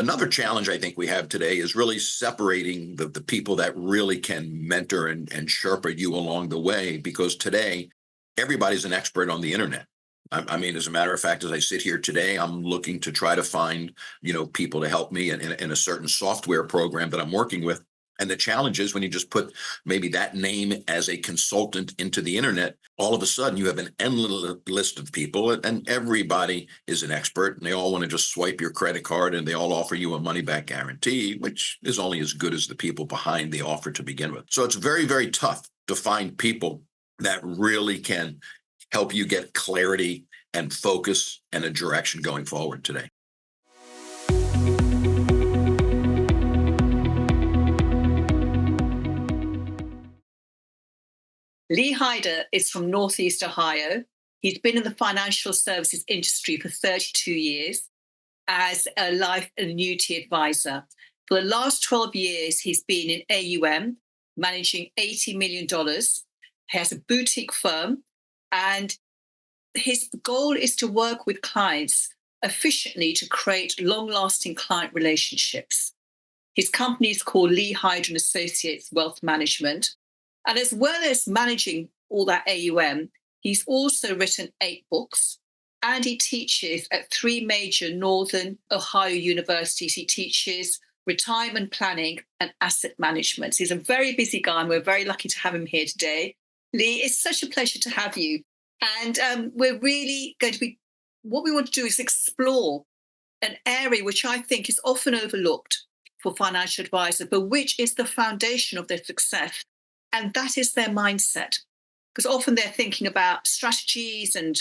Another challenge I think we have today is really separating the people that really can mentor and sherpa you along the way, because today everybody's an expert on the internet. I mean, as a matter of fact, as I sit here today, I'm looking to try to find, people to help me in a certain software program that I'm working with. And the challenge is when you just put maybe that name as a consultant into the internet, all of a sudden you have an endless list of people and everybody is an expert and they all want to just swipe your credit card and they all offer you a money back guarantee, which is only as good as the people behind the offer to begin with. So it's very, very tough to find people that really can help you get clarity and focus and a direction going forward today. Lee Hyder is from Northeast Ohio. He's been in the financial services industry for 32 years as a life and annuity advisor. For the last 12 years, he's been in AUM, managing $80 million. He has a boutique firm, and his goal is to work with clients efficiently to create long-lasting client relationships. His company is called Lee Hyder and Associates Wealth Management. And as well as managing all that AUM, he's also written 8 books, and he teaches at 3 major Northern Ohio universities. He teaches retirement planning and asset management. So he's a very busy guy, and we're very lucky to have him here today. Lee, it's such a pleasure to have you. And we're really going to be, what we want to do is explore an area which I think is often overlooked for financial advisors, but which is the foundation of their success. And that is their mindset, because often they're thinking about strategies and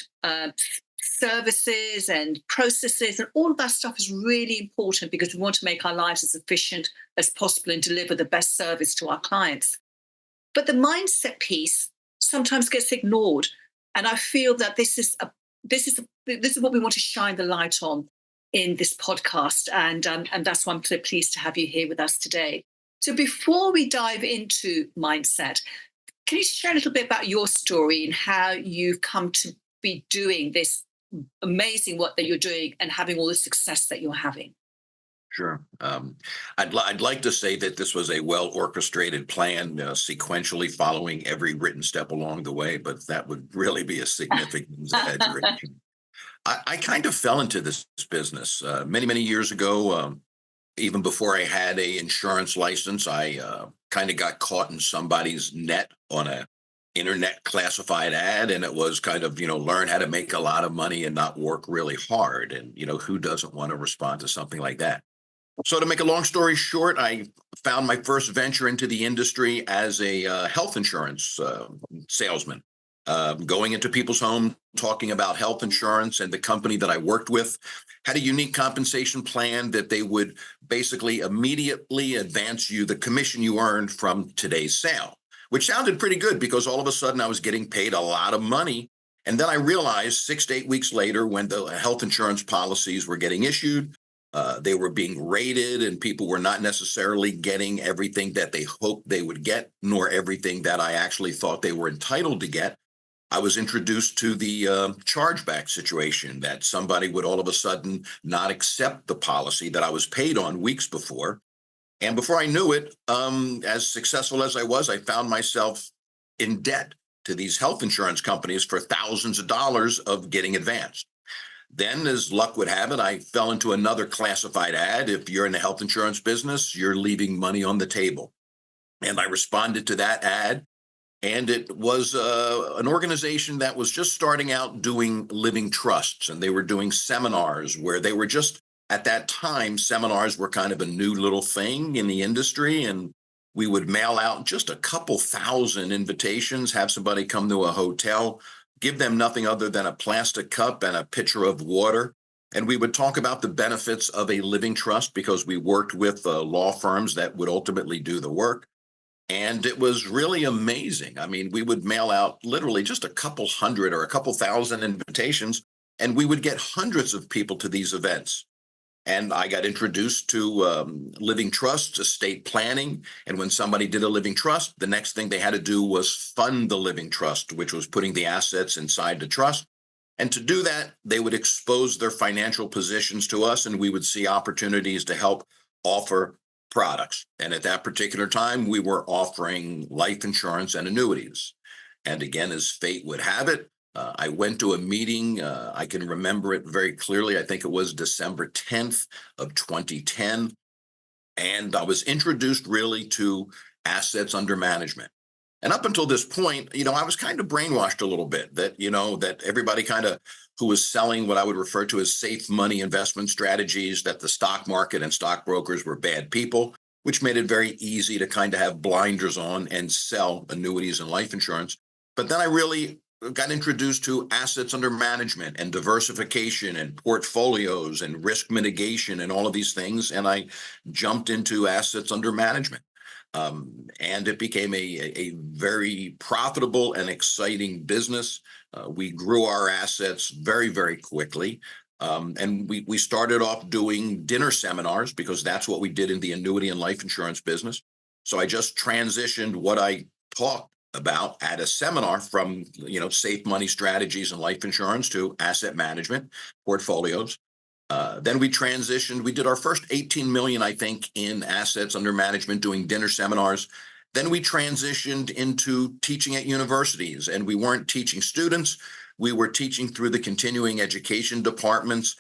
services and processes, and all of that stuff is really important because we want to make our lives as efficient as possible and deliver the best service to our clients. But the mindset piece sometimes gets ignored, and I feel that this is what we want to shine the light on in this podcast, and that's why I'm so pleased to have you here with us today. So before we dive into mindset, can you share a little bit about your story and how you've come to be doing this amazing work that you're doing and having all the success that you're having? Sure. I'd like to say that this was a well-orchestrated plan, sequentially following every written step along the way, but that would really be a significant exaggeration. I kind of fell into this business many, many years ago. Even before I had a insurance license, I kind of got caught in somebody's net on a internet classified ad. And it was kind of, learn how to make a lot of money and not work really hard. And, who doesn't want to respond to something like that? So to make a long story short, I found my first venture into the industry as a health insurance salesman. Going into people's homes, talking about health insurance, and the company that I worked with had a unique compensation plan that they would basically immediately advance you the commission you earned from today's sale, which sounded pretty good because all of a sudden I was getting paid a lot of money. And then I realized 6 to 8 weeks later, when the health insurance policies were getting issued, they were being rated and people were not necessarily getting everything that they hoped they would get, nor everything that I actually thought they were entitled to get. I was introduced to the chargeback situation, that somebody would all of a sudden not accept the policy that I was paid on weeks before. And before I knew it, as successful as I was, I found myself in debt to these health insurance companies for thousands of dollars of getting advanced. Then, as luck would have it, I fell into another classified ad. If you're in the health insurance business, you're leaving money on the table. And I responded to that ad. And it was an organization that was just starting out doing living trusts, and they were doing seminars where they were just, at that time, seminars were kind of a new little thing in the industry. And we would mail out just a couple thousand invitations, have somebody come to a hotel, give them nothing other than a plastic cup and a pitcher of water. And we would talk about the benefits of a living trust because we worked with law firms that would ultimately do the work. And it was really amazing. I mean, we would mail out literally just a couple hundred or a couple thousand invitations, and we would get hundreds of people to these events. And I got introduced to living trusts, estate planning. And when somebody did a living trust, the next thing they had to do was fund the living trust, which was putting the assets inside the trust. And to do that, they would expose their financial positions to us, and we would see opportunities to help offer products. And at that particular time, we were offering life insurance and annuities. And again, as fate would have it, I went to a meeting. I can remember it very clearly. I think it was December 10th of 2010. And I was introduced really to assets under management. And up until this point, I was kind of brainwashed a little bit that, that everybody kind of who was selling what I would refer to as safe money investment strategies, that the stock market and stockbrokers were bad people, which made it very easy to kind of have blinders on and sell annuities and life insurance. But then I really got introduced to assets under management and diversification and portfolios and risk mitigation and all of these things. And I jumped into assets under management. And it became a very profitable and exciting business. We grew our assets very, very quickly. And we started off doing dinner seminars because that's what we did in the annuity and life insurance business. So I just transitioned what I taught about at a seminar from, safe money strategies and life insurance to asset management portfolios. Then we transitioned. We did our first 18 million, I think, in assets under management doing dinner seminars. Then we transitioned into teaching at universities, and we weren't teaching students. We were teaching through the continuing education departments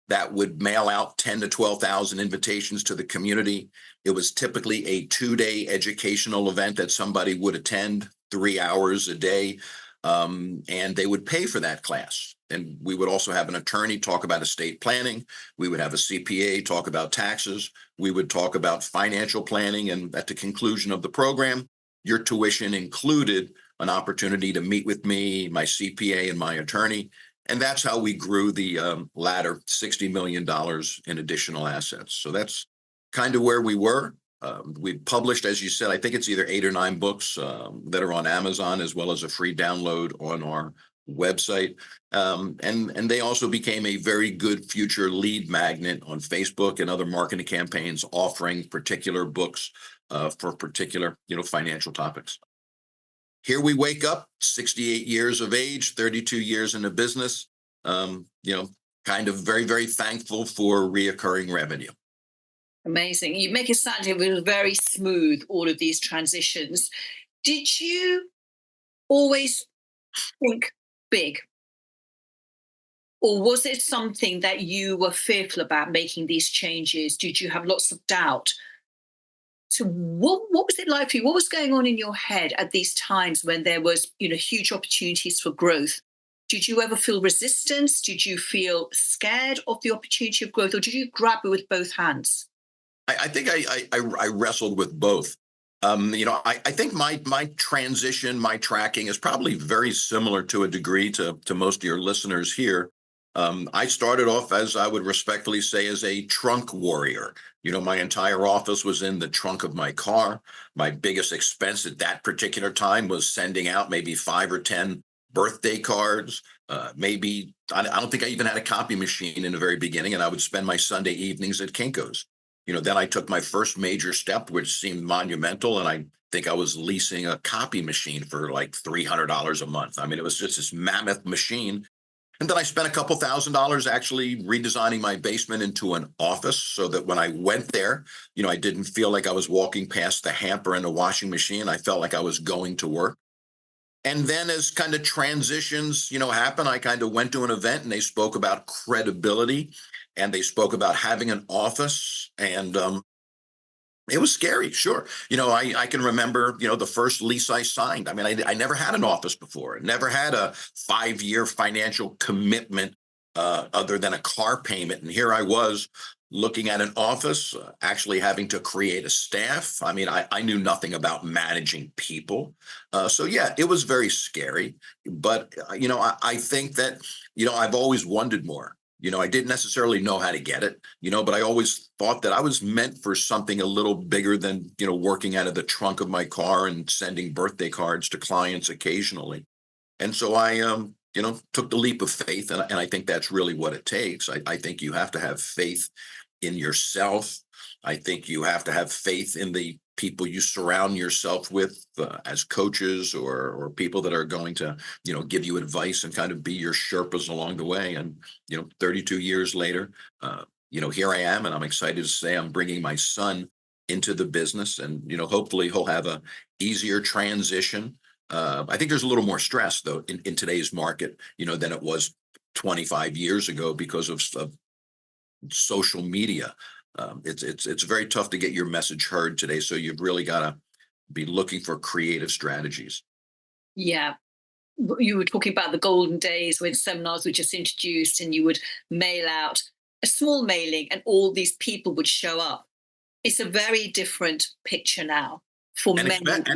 that would mail out 10 to 12,000 invitations to the community. It was typically a 2-day educational event that somebody would attend 3 hours a day. And they would pay for that class. And we would also have an attorney talk about estate planning. We would have a CPA talk about taxes. We would talk about financial planning. And at the conclusion of the program, your tuition included an opportunity to meet with me, my CPA, and my attorney. And that's how we grew the latter $60 million in additional assets. So that's kind of where we were. We've published, as you said, I think it's either 8 or 9 books that are on Amazon, as well as a free download on our website. And they also became a very good future lead magnet on Facebook and other marketing campaigns offering particular books for particular, financial topics. Here we wake up, 68 years of age, 32 years in the business, kind of very, very thankful for reoccurring revenue. Amazing. You make it sound it was very smooth, all of these transitions. Did you always think big? Or was it something that you were fearful about making these changes? Did you have lots of doubt? So what was it like for you? What was going on in your head at these times when there was, huge opportunities for growth? Did you ever feel resistance? Did you feel scared of the opportunity of growth, or did you grab it with both hands? I think I wrestled with both. I think my transition, my tracking is probably very similar to a degree to most of your listeners here. I started off, as I would respectfully say, as a trunk warrior. My entire office was in the trunk of my car. My biggest expense at that particular time was sending out maybe 5 or 10 birthday cards. Maybe, I don't think I even had a copy machine in the very beginning, and I would spend my Sunday evenings at Kinko's. Then I took my first major step, which seemed monumental, and I think I was leasing a copy machine for like $300 a month. I mean, it was just this mammoth machine. And then I spent a couple $1,000s actually redesigning my basement into an office so that when I went there, I didn't feel like I was walking past the hamper and the washing machine. I felt like I was going to work. And then as kind of transitions, happen, I kind of went to an event and they spoke about credibility and they spoke about having an office. And it was scary, sure. I can remember, the first lease I signed. I mean, I never had an office before. Never had a 5-year financial commitment other than a car payment. And here I was looking at an office, actually having to create a staff. I mean, I knew nothing about managing people. So yeah, it was very scary. But, I think that, I've always wanted more. I didn't necessarily know how to get it, but I always thought that I was meant for something a little bigger than, working out of the trunk of my car and sending birthday cards to clients occasionally. And so I, took the leap of faith. And I think that's really what it takes. I think you have to have faith in yourself. I think you have to have faith in the people you surround yourself with as coaches or people that are going to, give you advice and kind of be your Sherpas along the way. And, 32 years later, here I am, and I'm excited to say I'm bringing my son into the business, and, hopefully he'll have a easier transition. I think there's a little more stress though in today's market, than it was 25 years ago because of social media. It's very tough to get your message heard today. So you've really got to be looking for creative strategies. Yeah. You were talking about the golden days when seminars were just introduced and you would mail out a small mailing and all these people would show up. It's a very different picture now for And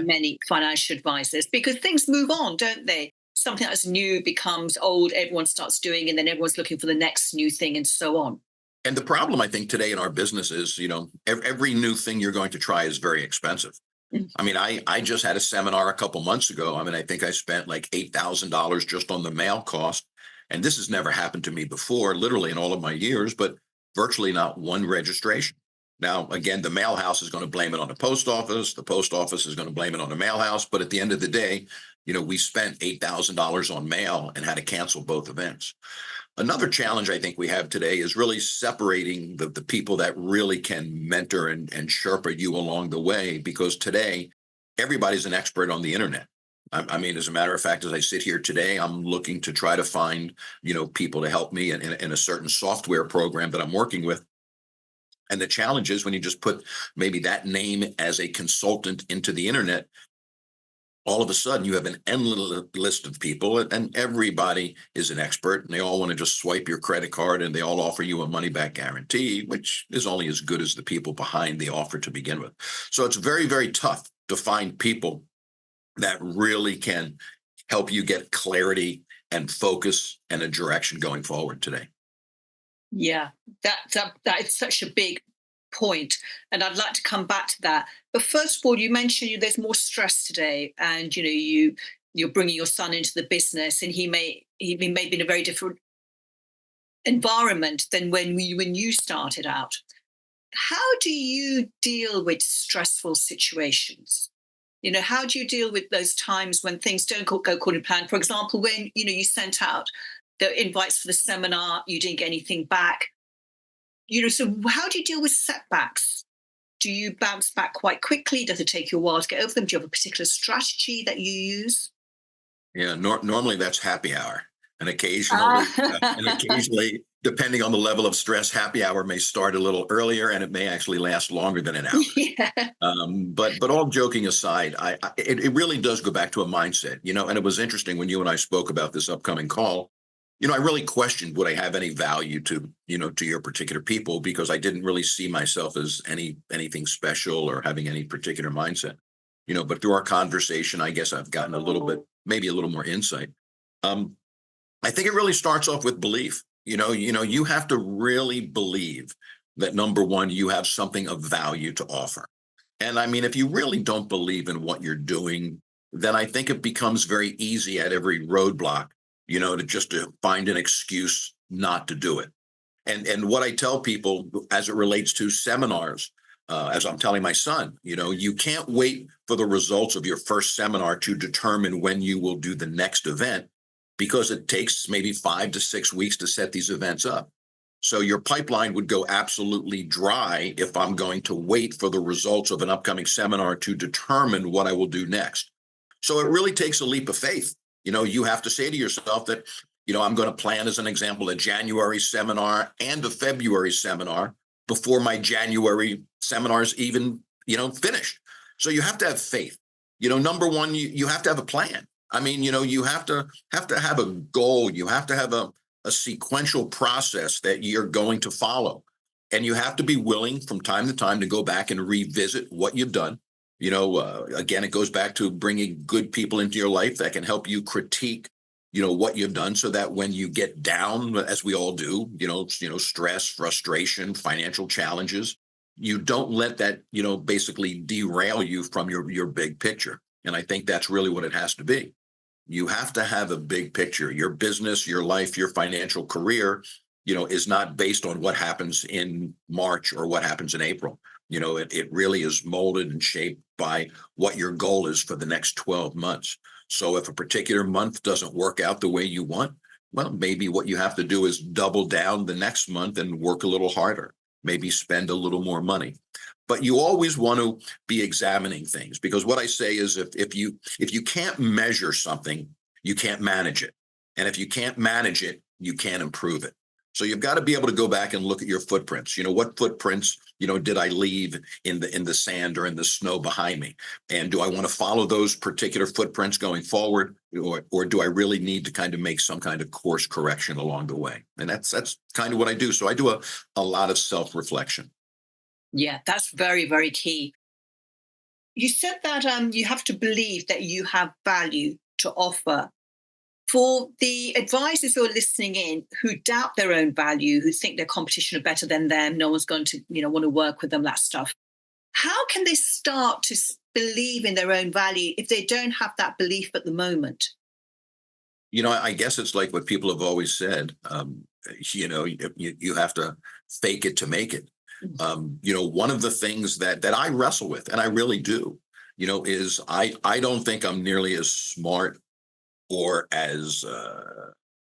many financial advisors because things move on, don't they? Something that's new becomes old, everyone starts doing, and then everyone's looking for the next new thing and so on. and the problem I think today in our business is, every new thing you're going to try is very expensive. Mm. I mean, I just had a seminar a couple months ago. I mean, I think I spent like $8,000 just on the mail cost. And this has never happened to me before, literally in all of my years, but virtually not one registration. Now, again, the mail house is going to blame it on the post office. The post office is going to blame it on the mail house. But at the end of the day, we spent $8,000 on mail and had to cancel both events. Another challenge I think we have today is really separating the people that really can mentor and sherpa you along the way, because today everybody's an expert on the internet. I mean, as a matter of fact, as I sit here today, I'm looking to try to find, people to help me in a certain software program that I'm working with. And the challenge is when you just put maybe that name as a consultant into the internet, all of a sudden you have an endless list of people and everybody is an expert and they all want to just swipe your credit card and they all offer you a money back guarantee, which is only as good as the people behind the offer to begin with. So it's very, very tough to find people that really can help you get clarity and focus and a direction going forward today. Yeah, that is such a big point, and I'd like to come back to that. But first of all, you mentioned there's more stress today, and you're bringing your son into the business, and he may be in a very different environment than when you started out. How do you deal with stressful situations? How do you deal with those times when things don't go according to plan? For example, when you sent out the invites for the seminar, you didn't get anything back. So how do you deal with setbacks? Do you bounce back quite quickly? Does it take you a while to get over them? Do you have a particular strategy that you use? Yeah, normally that's happy hour, and Ah. occasionally, depending on the level of stress, happy hour may start a little earlier, and it may actually last longer than an hour. Yeah. But all joking aside, it really does go back to a mindset, And it was interesting when you and I spoke about this upcoming call. I really questioned would I have any value to your particular people, because I didn't really see myself as anything special or having any particular mindset. But through our conversation, I guess I've gotten a little bit, maybe a little more insight. I think it really starts off with belief. You have to really believe that, number one, you have something of value to offer. And I mean, if you really don't believe in what you're doing, then I think it becomes very easy at every roadblock, to find an excuse not to do it. And what I tell people as it relates to seminars, as I'm telling my son, you can't wait for the results of your first seminar to determine when you will do the next event, because it takes maybe 5 to 6 weeks to set these events up. So your pipeline would go absolutely dry if I'm going to wait for the results of an upcoming seminar to determine what I will do next. So it really takes a leap of faith. You have to say to yourself that, I'm going to plan, as an example, a January seminar and a February seminar before my January seminars even, finished. So you have to have faith. Number one, you have to have a plan. I mean, you have to have a goal. You have to have a sequential process that you're going to follow. And you have to be willing from time to time to go back and revisit what you've done. Again, it goes back to bringing good people into your life that can help you critique, what you've done, so that when you get down, as we all do, stress, frustration, financial challenges, you don't let that, basically derail you from your big picture. And I think that's really what it has to be. You have to have a big picture, your business, your life, your financial career. is not based on what happens in March or what happens in April. It really is molded and shaped by what your goal is for the next 12 months. So if a particular month doesn't work out the way you want, well, maybe what you have to do is double down the next month and work a little harder, maybe spend a little more money. But you always want to be examining things, because what I say is if you can't measure something, you can't manage it. And if you can't manage it, you can't improve it. So you've got to be able to go back and look at your footprints. What footprints, did I leave in the sand or in the snow behind me? And do I want to follow those particular footprints going forward, or do I really need to kind of make some kind of course correction along the way? And that's kind of what I do. So I do a lot of self-reflection. Yeah, that's very, very key. You said that you have to believe that you have value to offer. For the advisors who are listening in who doubt their own value, who think their competition are better than them, no one's going to, want to work with them, that stuff. How can they start to believe in their own value if they don't have that belief at the moment? I guess it's like what people have always said. You have to fake it to make it. One of the things that I wrestle with, and I really do, is I don't think I'm nearly as smart or as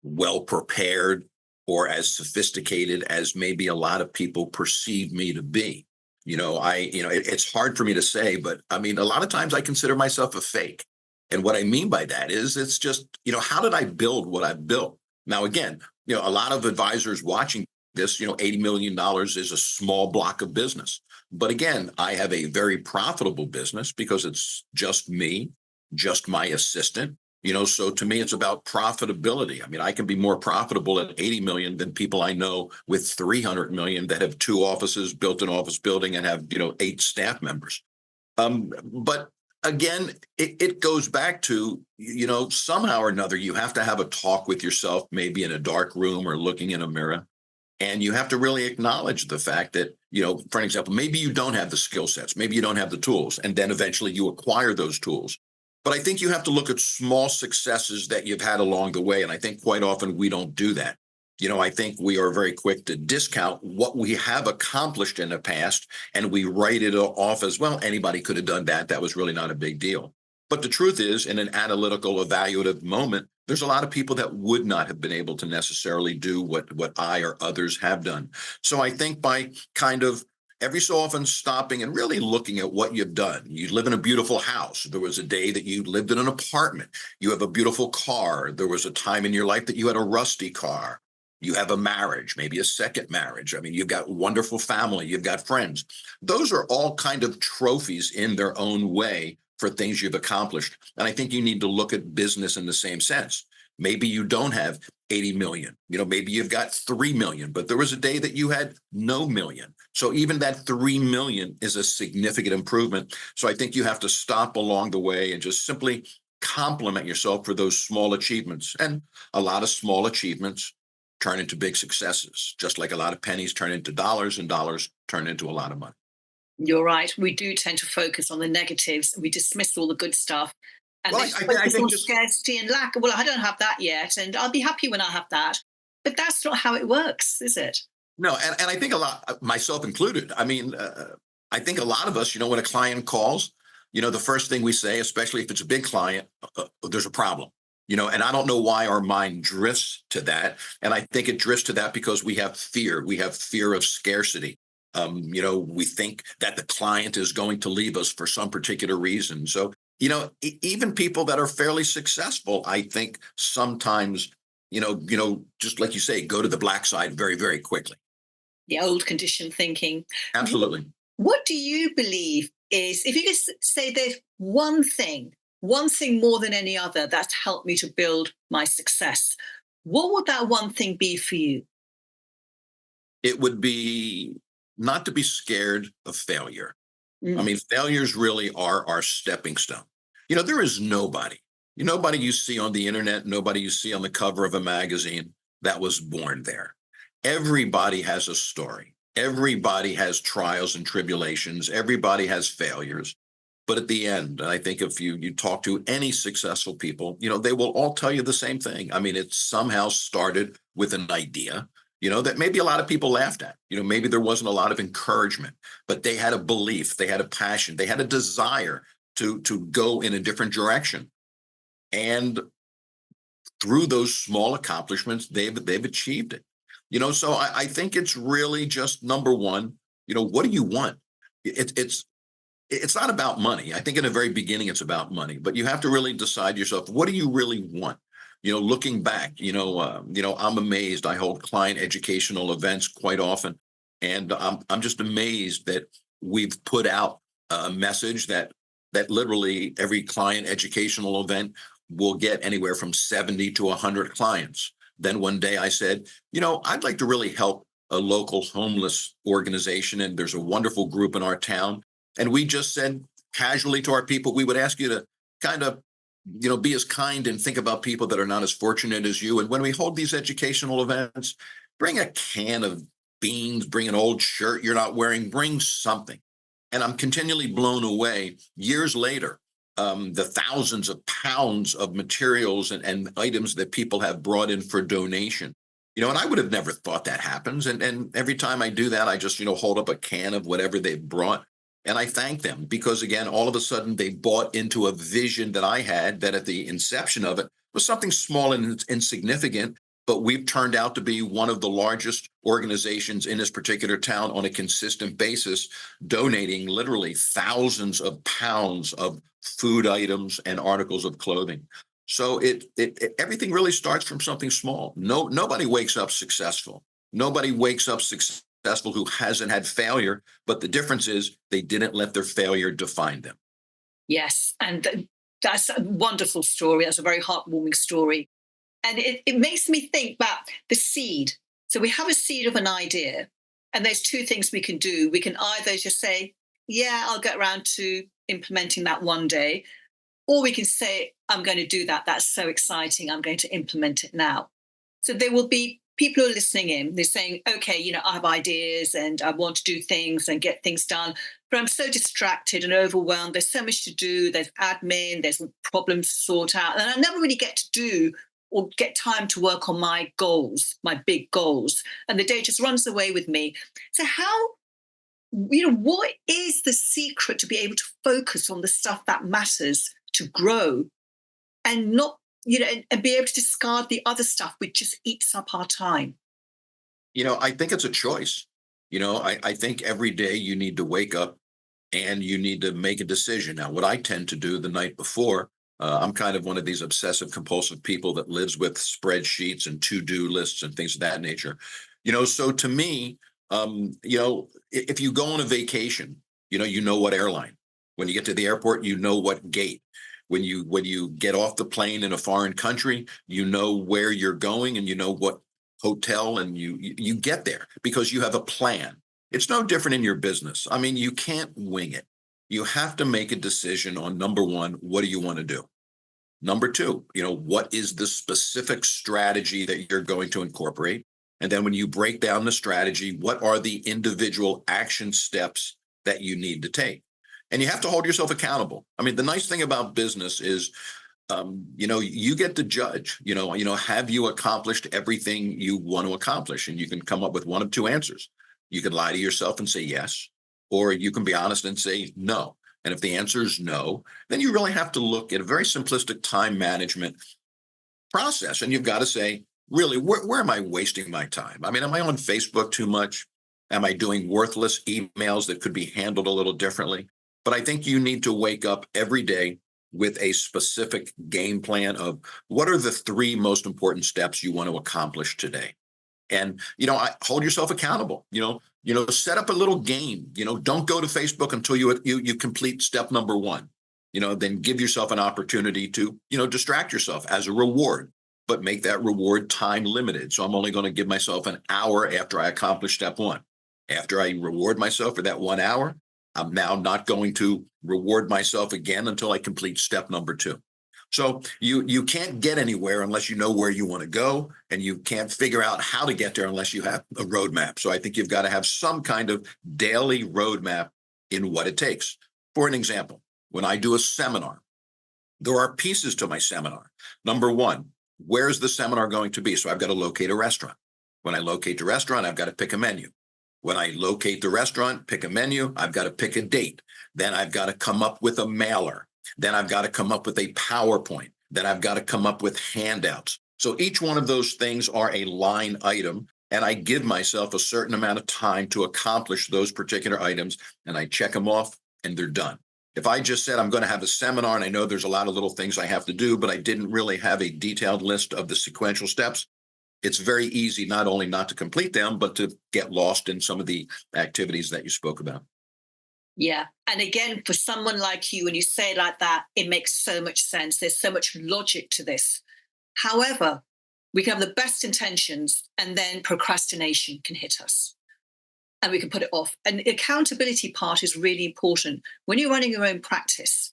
well prepared or as sophisticated as maybe a lot of people perceive me to be. It's hard for me to say, but I mean, a lot of times I consider myself a fake. And what I mean by that is it's just, how did I build what I've built? Now, again, a lot of advisors watching this, $80 million is a small block of business. But again, I have a very profitable business because it's just me, just my assistant. So to me, it's about profitability. I mean, I can be more profitable at 80 million than people I know with 300 million that have 2 offices, built an office building, and have, 8 staff members. But again, it goes back to, somehow or another, you have to have a talk with yourself, maybe in a dark room or looking in a mirror. And you have to really acknowledge the fact that, for an example, maybe you don't have the skill sets, maybe you don't have the tools, and then eventually you acquire those tools. But I think you have to look at small successes that you've had along the way. And I think quite often we don't do that. I think we are very quick to discount what we have accomplished in the past, and we write it off as, well, anybody could have done that. That was really not a big deal. But the truth is, in an analytical, evaluative moment, there's a lot of people that would not have been able to necessarily do what I or others have done. So I think by kind of every so often stopping and really looking at what you've done. You live in a beautiful house. There was a day that you lived in an apartment. You have a beautiful car. There was a time in your life that you had a rusty car. You have a marriage, maybe a second marriage. I mean, you've got wonderful family. You've got friends. Those are all kind of trophies in their own way for things you've accomplished. And I think you need to look at business in the same sense. Maybe you don't have 80 million, maybe you've got 3 million, but there was a day that you had no million. So even that 3 million is a significant improvement. So I think you have to stop along the way and just simply compliment yourself for those small achievements. And a lot of small achievements turn into big successes, just like a lot of pennies turn into dollars and dollars turn into a lot of money. You're right. We do tend to focus on the negatives. We dismiss all the good stuff. And Well, then I focus think on just scarcity and lack. Well, I don't have that yet, and I'll be happy when I have that. But that's not how it works, is it? no, and I think a lot, myself included. I mean, I think a lot of us, when a client calls, the first thing we say, especially if it's a big client, there's a problem. And I don't know why our mind drifts to that. And I think it drifts to that because we have fear. We have fear of scarcity. We think that the client is going to leave us for some particular reason. So, even people that are fairly successful, I think sometimes, just like you say, go to the black side very, very quickly. The old conditioned thinking. Absolutely. What do you believe is, if you could say there's one thing more than any other that's helped me to build my success, what would that one thing be for you? It would be not to be scared of failure. I Mm. mean, failures really are our stepping stone. There is nobody you see on the internet, nobody you see on the cover of a magazine that was born there. Everybody has a story. Everybody has trials and tribulations. Everybody has failures. But at the end, I think if you talk to any successful people, they will all tell you the same thing. I mean, it somehow started with an idea. that maybe a lot of people laughed at. Maybe there wasn't a lot of encouragement, but they had a belief, they had a passion, they had a desire to go in a different direction. And through those small accomplishments, they've achieved it. So I think it's really just number one, what do you want? It's not about money. I think in the very beginning it's about money, but you have to really decide yourself, what do you really want? Looking back, I'm amazed. I hold client educational events quite often, and I'm just amazed that we've put out a message that literally every client educational event will get anywhere from 70 to 100 clients. Then one day I said, I'd like to really help a local homeless organization, and there's a wonderful group in our town. And we just said casually to our people, we would ask you to kind of, be as kind and think about people that are not as fortunate as you. And when we hold these educational events, bring a can of beans, bring an old shirt you're not wearing, bring something. And I'm continually blown away years later, the thousands of pounds of materials and items that people have brought in for donation. And I would have never thought that happens. And every time I do that, I just, hold up a can of whatever they've brought. And I thank them because, again, all of a sudden they bought into a vision that I had that at the inception of it was something small and insignificant, but we've turned out to be one of the largest organizations in this particular town on a consistent basis, donating literally thousands of pounds of food items and articles of clothing. So everything really starts from something small. Nobody wakes up successful. Nobody wakes up successful who hasn't had failure, but the difference is they didn't let their failure define them. Yes, and that's a wonderful story. That's a very heartwarming story. And it makes me think about the seed. So we have a seed of an idea, and there's two things we can do. We can either just say, yeah, I'll get around to implementing that one day, or we can say, I'm going to do that. That's so exciting. I'm going to implement it now. So there will be people who are listening in. They're saying, okay, I have ideas and I want to do things and get things done, but I'm so distracted and overwhelmed. There's so much to do. There's admin, there's problems to sort out. And I never really get to do or get time to work on my goals, my big goals. And the day just runs away with me. So what is the secret to be able to focus on the stuff that matters, to grow and not, and be able to discard the other stuff which just eats up our time? I think it's a choice. I think every day you need to wake up and you need to make a decision. Now, what I tend to do the night before, I'm kind of one of these obsessive compulsive people that lives with spreadsheets and to-do lists and things of that nature. So to me, if you go on a vacation, you know what airline. When you get to the airport, you know what gate. When you get off the plane in a foreign country, you know where you're going and you know what hotel, and you get there because you have a plan. It's no different in your business. I mean, you can't wing it. You have to make a decision on, number one, what do you want to do? Number two, what is the specific strategy that you're going to incorporate? And then when you break down the strategy, what are the individual action steps that you need to take? And you have to hold yourself accountable. I mean, the nice thing about business is, you get to judge, have you accomplished everything you want to accomplish? And you can come up with one of two answers. You can lie to yourself and say yes, or you can be honest and say no. And if the answer is no, then you really have to look at a very simplistic time management process. And you've got to say, really, where am I wasting my time? I mean, am I on Facebook too much? Am I doing worthless emails that could be handled a little differently? But I think you need to wake up every day with a specific game plan of what are the three most important steps you want to accomplish today. And, I hold yourself accountable, set up a little game, don't go to Facebook until you complete step number one, then give yourself an opportunity to, distract yourself as a reward, but make that reward time limited. So I'm only going to give myself an hour after I accomplish step one. After I reward myself for that 1 hour, I'm now not going to reward myself again until I complete step number two. So you can't get anywhere unless you know where you want to go, and you can't figure out how to get there unless you have a roadmap. So I think you've got to have some kind of daily roadmap in what it takes. For an example, when I do a seminar, there are pieces to my seminar. Number one, where's the seminar going to be? So I've got to locate a restaurant. When I locate the restaurant, I've got to pick a menu. When I locate the restaurant, pick a menu, I've got to pick a date. Then I've got to come up with a mailer. Then I've got to come up with a PowerPoint. Then I've got to come up with handouts. So each one of those things are a line item, and I give myself a certain amount of time to accomplish those particular items, and I check them off, and they're done. If I just said I'm going to have a seminar and I know there's a lot of little things I have to do, but I didn't really have a detailed list of the sequential steps, it's very easy not only not to complete them, but to get lost in some of the activities that you spoke about. Yeah. And again, for someone like you, when you say it like that, it makes so much sense. There's so much logic to this. However, we can have the best intentions and then procrastination can hit us and we can put it off. And the accountability part is really important. When you're running your own practice,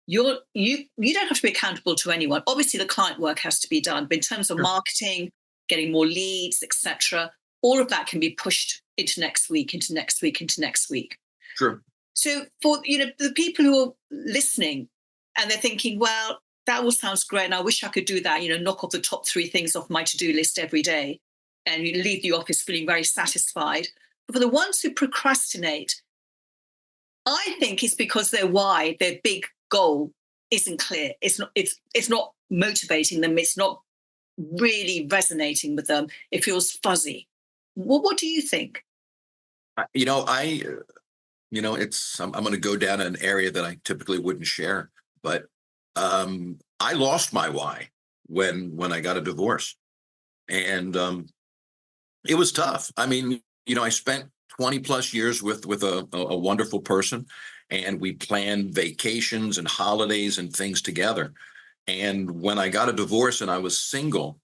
you don't have to be accountable to anyone. Obviously, the client work has to be done, but in terms of Sure. marketing, getting more leads, etc., all of that can be pushed into next week, into next week, into next week. Sure. So for the people who are listening and they're thinking, well, that all sounds great, and I wish I could do that. Knock off the top 3 things off my to-do list every day, and you leave the office feeling very satisfied. But for the ones who procrastinate, I think it's because their why, their big goal, isn't clear. It's not. It's not motivating them. It's not really resonating with them. It feels fuzzy. What do you think? I'm going to go down an area that I typically wouldn't share, but I lost my why when I got a divorce, and it was tough. I mean, I spent 20 plus years with a wonderful person, and we planned vacations and holidays and things together. And when I got a divorce and I was single,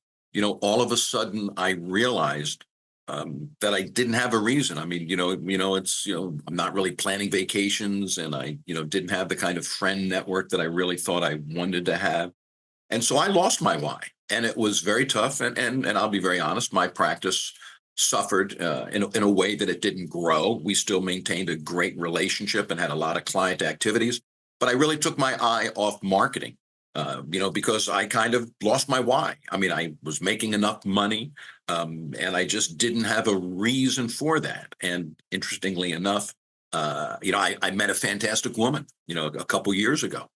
all of a sudden I realized that I didn't have a reason. I mean, I'm not really planning vacations, and I, didn't have the kind of friend network that I really thought I wanted to have. And so I lost my why, and it was very tough. And I'll be very honest, my practice suffered in a way that it didn't grow. We still maintained a great relationship and had a lot of client activities, but I really took my eye off marketing. Because I kind of lost my why. I mean, I was making enough money, and I just didn't have a reason for that. And interestingly enough, I met a fantastic woman, a couple years ago,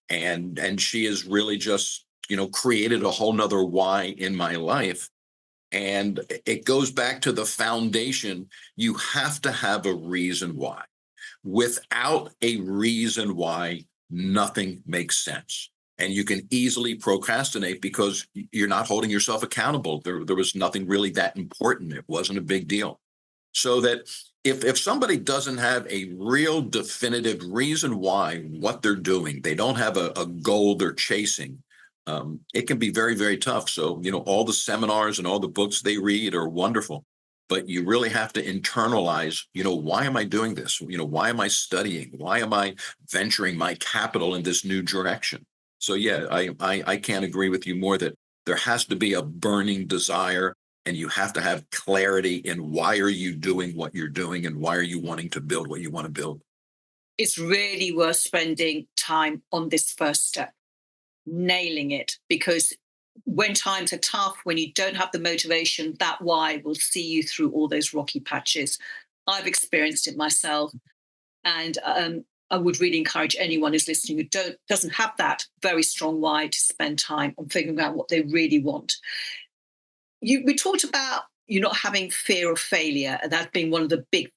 and she has really just, created a whole nother why in my life. And it goes back to the foundation. You have to have a reason why. Without a reason why, nothing makes sense. And you can easily procrastinate because you're not holding yourself accountable. There was nothing really that important. It wasn't a big deal. So that if somebody doesn't have a real definitive reason why what they're doing, they don't have a goal they're chasing, it can be very, very tough. So, all the seminars and all the books they read are wonderful, but you really have to internalize, why am I doing this? Why am I studying? Why am I venturing my capital in this new direction? So yeah, I can't agree with you more that there has to be a burning desire, and you have to have clarity in why are you doing what you're doing, and why are you wanting to build what you want to build. It's really worth spending time on this first step, nailing it, because when times are tough, when you don't have the motivation, that why will see you through all those rocky patches. I've experienced it myself, and I would really encourage anyone who's listening who doesn't have that very strong why to spend time on figuring out what they really want. We talked about you not having fear of failure, and that being one of the big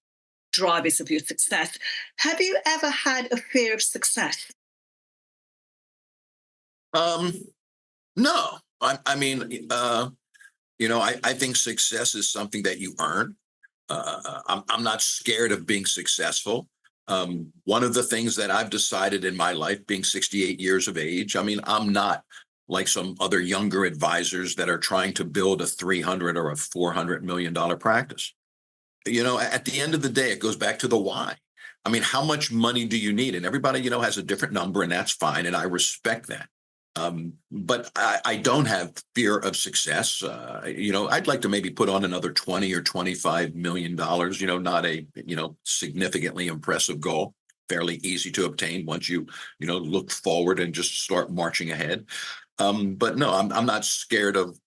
drivers of your success. Have you ever had a fear of success? Um, no, I mean, I think success is something that you earn. I'm not scared of being successful. One of the things that I've decided in my life, being 68 years of age, I mean, I'm not like some other younger advisors that are trying to build a 300 or a $400 million practice. At the end of the day, it goes back to the why. I mean, how much money do you need? And everybody, has a different number, and that's fine. And I respect that. But I don't have fear of success. I'd like to maybe put on another 20 or $25 million, not a, significantly impressive goal, fairly easy to obtain once you, look forward and just start marching ahead. But no, I'm not scared of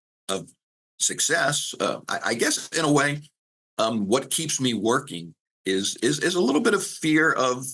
success, I guess in a way, what keeps me working is a little bit of fear of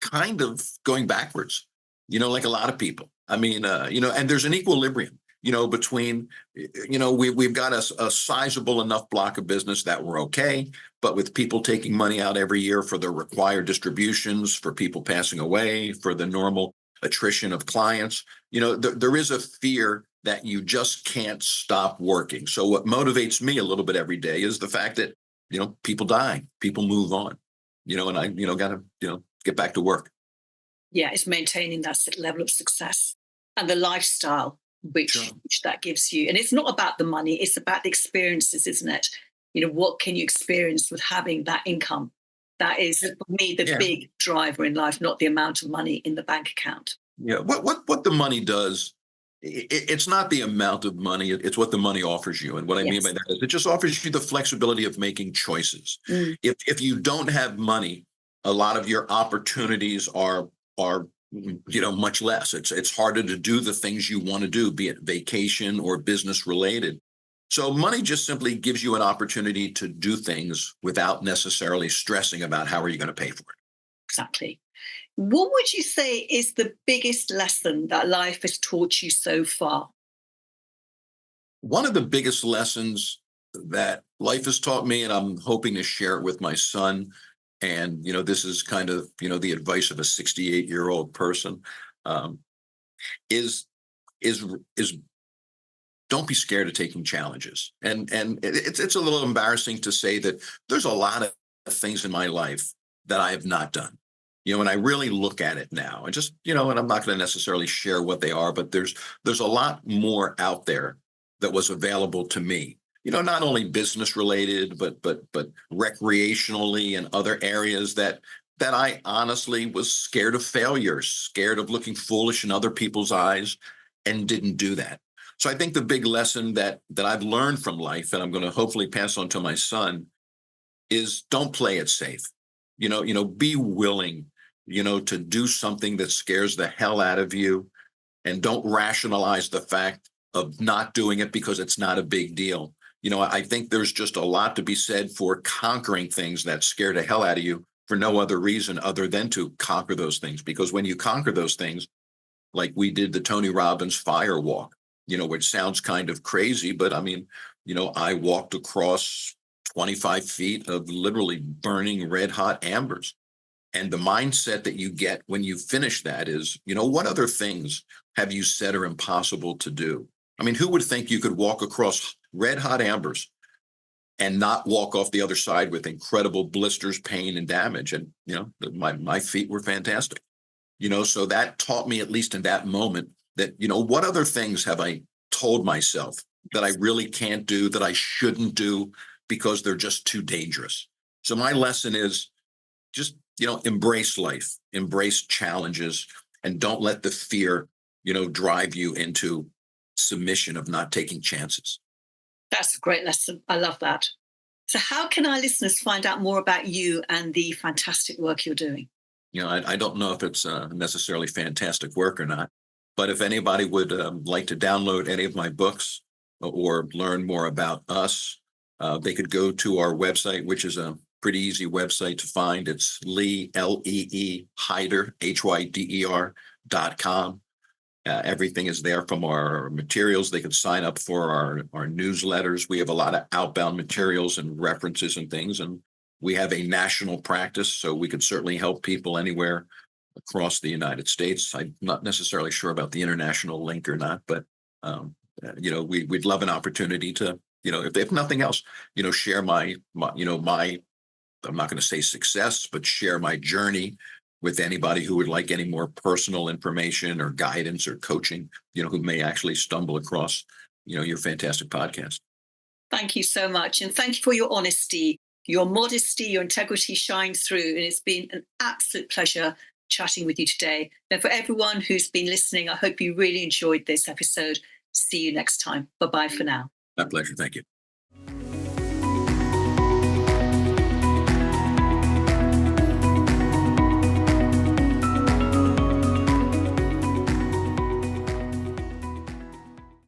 kind of going backwards, like a lot of people. I mean, and there's an equilibrium, between, we've got a sizable enough block of business that we're okay, but with people taking money out every year for the required distributions, for people passing away, for the normal attrition of clients, there is a fear that you just can't stop working. So what motivates me a little bit every day is the fact that, people die, people move on, and I, got to, get back to work. Yeah, it's maintaining that level of success and the lifestyle Sure. which that gives you. And it's not about the money, it's about the experiences, isn't it? What can you experience with having that income? That is, for me, the Yeah. big driver in life, not the amount of money in the bank account. Yeah. What the money does, it's not the amount of money, it's what the money offers you. And what I mean by Yes. that is it just offers you the flexibility of making choices. Mm, If you don't have money, a lot of your opportunities are much less. It's harder to do the things you want to do, be it vacation or business related. So money just simply gives you an opportunity to do things without necessarily stressing about how are you going to pay for it. exactly. What would you say is the biggest lesson that life has taught you so far? One of the biggest lessons that life has taught me, and I'm hoping to share it with my son, and this is kind of the advice of a 68-year-old person, um, is is is don't be scared of taking challenges. And it's a little embarrassing to say that there's a lot of things in my life that I have not done. And I really look at it now, and just and I'm not going to necessarily share what they are, but there's a lot more out there that was available to me. Not only business related, but recreationally and other areas that I honestly was scared of failure, scared of looking foolish in other people's eyes, and didn't do that. So I think the big lesson that I've learned from life, and I'm going to hopefully pass on to my son, is don't play it safe. Be willing, to do something that scares the hell out of you, and don't rationalize the fact of not doing it because it's not a big deal. I think there's just a lot to be said for conquering things that scare the hell out of you for no other reason other than to conquer those things. Because when you conquer those things, like we did the Tony Robbins fire walk, which sounds kind of crazy, but I mean, I walked across 25 feet of literally burning red hot ambers. And the mindset that you get when you finish that is, what other things have you said are impossible to do? I mean, who would think you could walk across red hot ambers and not walk off the other side with incredible blisters, pain, and damage? And, my feet were fantastic. So that taught me, at least in that moment, that, what other things have I told myself that I really can't do, that I shouldn't do because they're just too dangerous? So my lesson is just, embrace life, embrace challenges, and don't let the fear, drive you into submission of not taking chances. That's a great lesson. I love that. So, how can our listeners find out more about you and the fantastic work you're doing? I don't know if it's necessarily fantastic work or not, but if anybody would like to download any of my books or learn more about us, they could go to our website, which is a pretty easy website to find. It's Lee Hyder, HYDER.com. Everything is there from our materials. They could sign up for our newsletters. We have a lot of outbound materials and references and things. And we have a national practice, so we could certainly help people anywhere across the United States. I'm not necessarily sure about the international link or not, but we'd love an opportunity to, if nothing else, share my I'm not going to say success, but share my journey with anybody who would like any more personal information or guidance or coaching, who may actually stumble across, your fantastic podcast. Thank you so much. And thank you for your honesty. Your modesty, your integrity shines through. And it's been an absolute pleasure chatting with you today. And for everyone who's been listening, I hope you really enjoyed this episode. See you next time. Bye bye for now. My pleasure. Thank you.